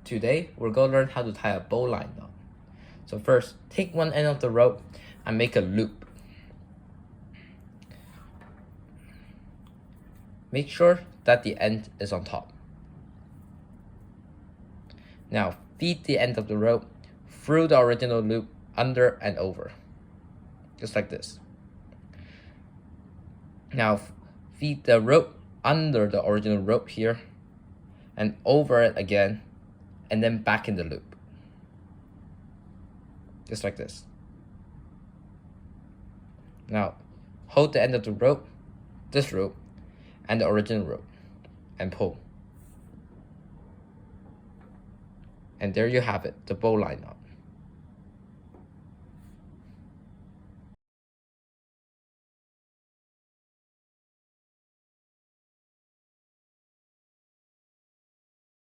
Today, we're going to learn how to tie a bowline knot. So first, take one end of the rope and make a loop. Make sure that the end is on top. Now, feed the end of the rope through the original loop under and over, just like this. Now, feed the rope under the original rope here and over it again, and then back in the loop, just like this. Now, hold the end of the rope, this rope, and the original rope, and pull. And there you have it, the bowline knot.